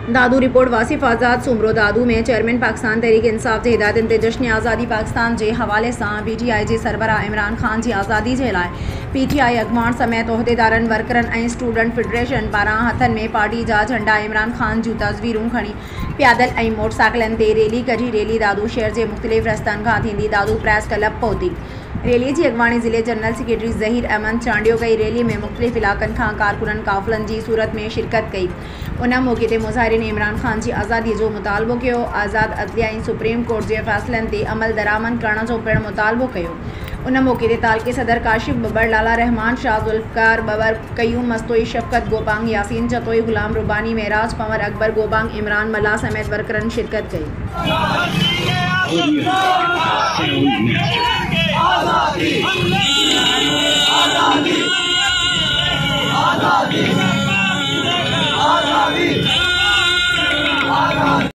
दादू report Wasif आज़ाद सुमरो दादू में chairman Pakistan Tehreek Insaf जे हिदायतुनि ते जश्न आज़ादी पाकिस्तान के हवाले से PTI जे सरबराह इमरान खान की आज़ादी के लाइ PTI अॻुवाण समेत उहिदेदारनि वर्करनि ऐं स्टूडेंट फेडरेशन पारां हथन में पार्टी जा झंडा इमरान खान जूं तस्वीरूं खणी पैदल ऐं मोटरसाइकिलन ते रैली कढी। रैली दादू शहर के मुख़्तलिफ़ रस्तनि खां थींदी दादू प्रेस क्लब पहुती। रैली की अॻुवाणी ज़िले जनरल सेक्रेटरी ज़हीर अहमद चांडियो कई। रैली में मुख़्तलिफ़ इलाक़नि खां कारकुननि काफ़िलनि की सूरत में शिरकत कई। उन मौके ते मुज़ाहिरीन इमरान खान की आज़ादी जो मुतालबो किया। आज़ाद अदलिया ऐं सुप्रीम कोर्ट के फैसलन ते अमल दरामद करण जो पिण मुतालबो किया। उन मौके ते तालके सदर काशिफ बबर, लाला रहमान, शाह जुल्फ़िकार बबर, कयूम मस्तोई, शफ़क़त गोबांग, यासीन चतोई, गुलाम रुबानी, मेराज पंवर, अकबर गोबांग, इमरान मल्ला समेत वर्करन शिरकत कई। आज़ादी